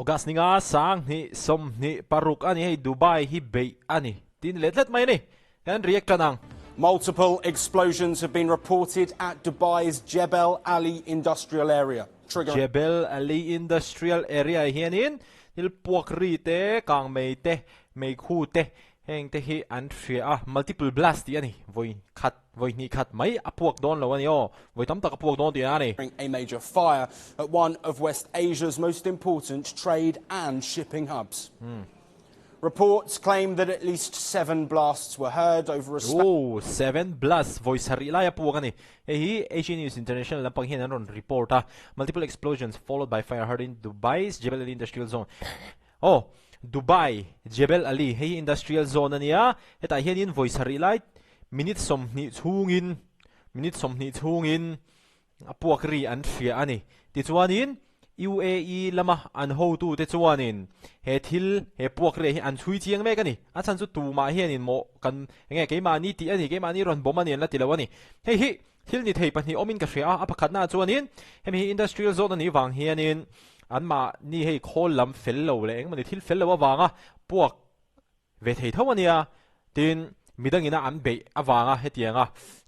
August ni nga sang ni som ni paruk ani hey Dubai hi bay ani tin let mai ni kan react nang. Multiple explosions have been reported at Dubai's Jebel Ali industrial area. Jebel Ali industrial area hianin il puak ri te kang mei te mei khu te heng te hi an thria multiple blast ani voi ni khat mai apuak don lo ani o voi tam tak apuak don ti ani. A major fire at one of West Asia's most important trade and shipping hubs. Reports claim that at least 7 blasts were heard over a 7 blasts voice harilaya puak ani. Hi Asian News International lampang hian ron report multiple explosions followed by fire heard in Dubai's Jebel Ali industrial zone. Dubai Jebel Ali hey industrial zone ania heta hianin voice harilai minute somni chhungin apuak ri an thria ani ti chuanin UAE lama an ho tu te chuanin he thil he puak re hi an thui chiang mek ani a chan chu tu ma hianin mo kan nge keima ni ti ani keima ni ron bom ani la tilawani hei hi thil ni thei pani omin ka hria a pakhat na chuanin hemi industrial zone ani wang hianin an ma ni hei khol lam fel lo le eng mani thil fel lo awanga puak ve thei thawania tin midangina an be awanga hetianga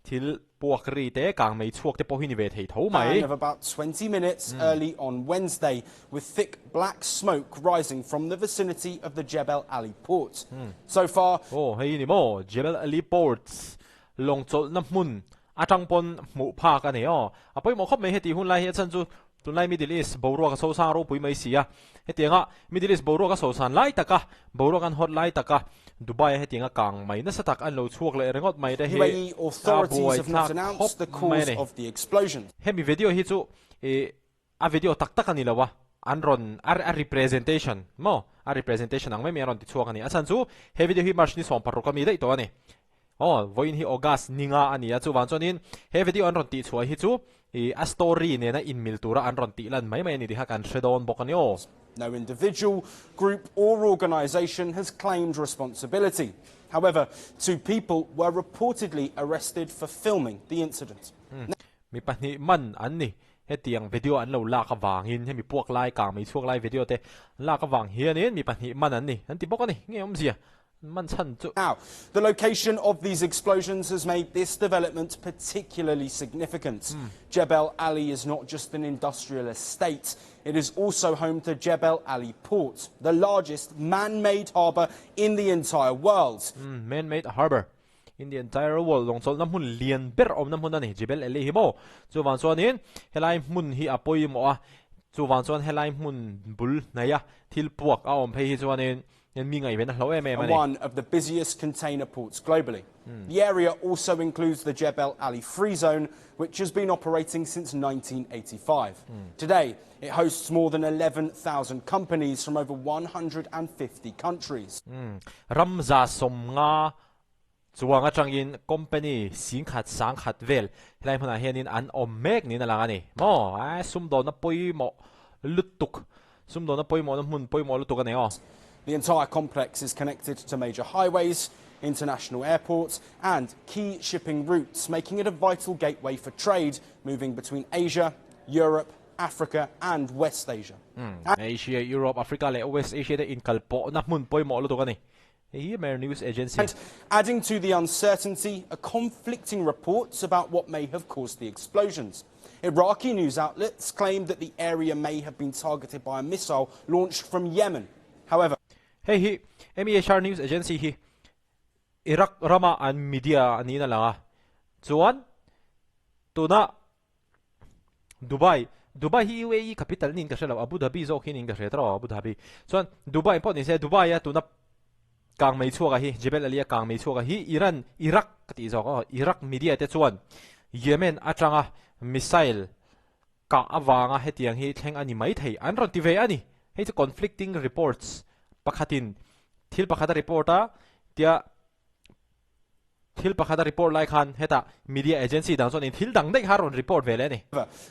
thil puak ri te kang mei chuak te po hi ni ve thei tho mai of about 20 minutes early on Wednesday with thick black smoke rising from the vicinity of the Jebel Ali port. So far hei ni mo Jebel Ali ports long chol na mun atang pon mu pha ka ne apoi mo khop me heti hun lai he chan chu tunai Middle East boro ka so sang ro pui mai sia hetianga Middle East boro ka so san lai taka boro kan hot lai taka Dubai hetianga kang mai na satak an lo chuak le rengot mai de he authorities have not announced the cause of the explosion. Hemi video hi chu a video tak tak ani lawa anron a representation mo a representation ang me ron ti chuak ani achan chu he video hi march ni som parro ka mi dei to ani voin hi August ninga ani a chu wan chonin he video anron ti chuai hi chu a story ne na in miltura anron ti lan mai mai ni di ha kan shedon bokani o. No individual, group or organisation has claimed responsibility. However, 2 people were reportedly arrested for filming the incident. Mi pani man an ni hetiang video an lo la ka wangin hemi puak lai kang mi chuak lai video te la ka wang hianin mi pani man an ni an ti bokani ngeom zia. Now, the location of these explosions has made this development particularly significant. Jebel Ali is not just an industrial estate, it is also home to Jebel Ali Port, the largest man-made harbour in the entire world. Man-made harbour in the entire world. Long sol namun lian ber om namun ani Jebel Ali himo. So wan sonin helai mun hi apoi mo a. So wan son helai mun bul naya thil puak a om phei hi chuanin one of the busiest container ports globally. The area also includes the Jebel Ali Free Zone, which has been operating since 1985. Today, it hosts more than 11,000 companies from over 150 countries. Ramza somnga chuanga changin company singkhat sangkhat vel helai hmana hianin an omek ni na lang ani mo sumdo na poi mo lutuk sumdo na poi mo na mun poi mo lutuk ani The entire complex is connected to major highways, international airports and key shipping routes, making it a vital gateway for trade moving between Asia, Europe, Africa and West Asia. Asia, Europe, Africa le West Asia de in kalpo na mun poi mo lutuk ani. Hmar news agency. And adding to the uncertainty are conflicting reports about what may have caused the explosions. Iraqi news outlets claim that the area may have been targeted by a missile launched from Yemen. However, Hmar news agency hi Iraq rama an media ani na langa chuan tuna Dubai hi UAE capital nin ka shela Abu Dhabi zo hin in ka retro Abu Dhabi chuan Dubai po ni se Dubai ya tuna kang mei chuaka hi Jebel Ali kang mei chuaka hi Iraq kati zo ko Iraq media te chuan Yemen atanga missile ka awanga hetiang hi thleng ani mai thei an ron ti ve ani hei conflicting reports pakhatin thil pakhata reporta tia thil pakhata report lai khan heta media agency dang in thil dang dei haron report vele ni.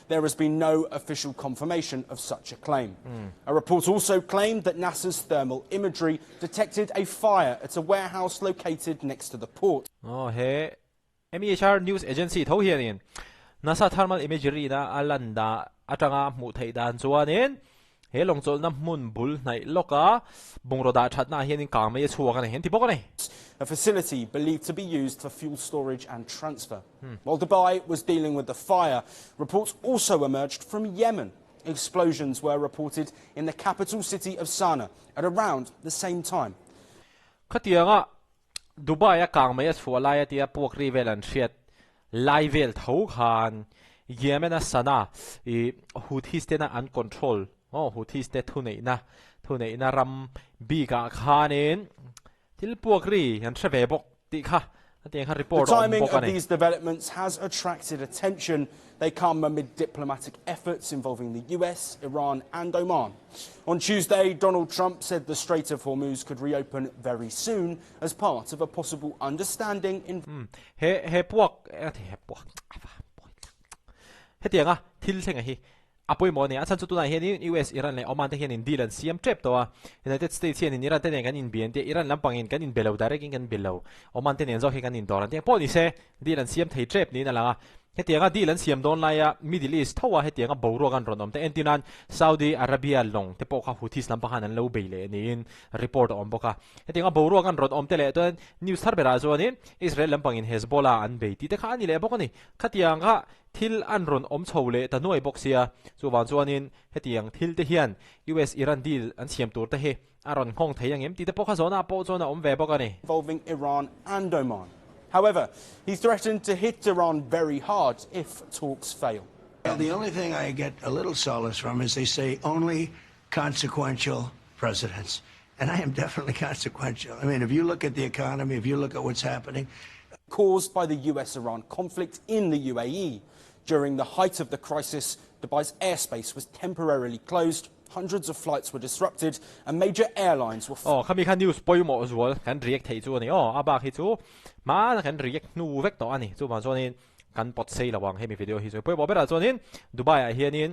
There has been no official confirmation of such a claim. A report also claimed that NASA's thermal imagery detected a fire at a warehouse located next to the port. Hmar news agency tho hianin NASA thermal imagery na alanda atanga mu thei dan chuanin he long chol na mun bul nai loka bungroda thatna hianin kang mai chuak ani hen ti bok ani a facility believed to be used for fuel storage and transfer. While Dubai was dealing with the fire, reports also emerged from Yemen. Explosions were reported in the capital city of Sana'a at around the same time. khatianga Dubai a kang mai chu lai atia puak ri vel an thiat lai vel tho khan Yemen a sana I Houthis te na an control Houthis te thunei na ram bi ka khanin til puak ri an thave bok ti kha ati kha The report timing bok of ani these developments has attracted attention. They come amid diplomatic efforts involving the US, Iran and Oman. On Tuesday, Donald Trump said the Strait of Hormuz could reopen very soon as part of a possible understanding in he puak he tianga thil thenga hi apoi mo ne achan chu tu na hian US Iran le Oman te hian in deal an siam trap to United States hian in Iran te ne kan in bien te Iran lampang in kan in below direct in kan below Oman te ne zo hi kan in doran te po ni se deal an siam thei trap ni na langa he tianga deal an siam don lai Middle East thowa he tianga boro kan ronom te entinan Saudi Arabia long te po kha Houthis lampang an lo beile ni in report on boka he tianga boro kan ron om te le to news thar bera zo ni Israel lampang in Hezbollah an be ti te kha ani le bokani khatianga thil an ron om chole ta noi boxia chuwan chuanin hetiang thil te hian US Iran deal an siam tur te he aron khong theiang em ti te pokha zona po zona om ve bokani involving Iran and Oman. However, he threatened to hit Iran very hard if talks fail. Well, the only thing I get a little solace from is they say only consequential presidents. And I am definitely consequential. I mean, if you look at the economy, if you look at what's happening. Caused by the US-Iran conflict in the UAE. During the height of the crisis, Dubai's airspace was temporarily closed, hundreds of flights were disrupted, and major airlines were... kami kan news poi mo zual kan react thei chu ani aba hi chu ma kan react nu vek to ani chu ma zonin kan pot sei lawang hemi video hi chu poi bo bera zonin Dubai a hianin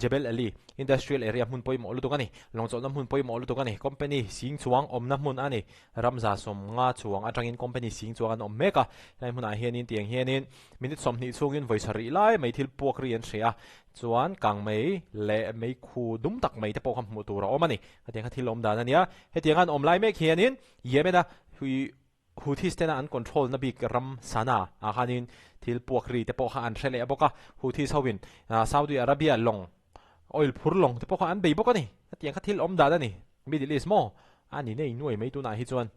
Jebel Ali industrial area mun poi mo lu tukani longchol na mun poi mo lu tukani company sing chuang om na mun ani ramza som nga chuang atangin company sing chuang an om meka lai mun a hianin tiang hianin minute som ni chungin voice ri lai mai thil pok ri an thria chuan kang mai le mai khu dum tak mai te pok ham mu tur omani atiang thil om dan ania hetiang an om lai mek hianin Yemena hui Houthis te na an control na big ram sana a hanin thil pok ri te pok ha an threle boka Houthis hawin Saudi Arabia long oil phurlong te pokha an bei bokani atiang kha thil om da ni Middle East mo ani nei nuai mai tu na hi chuan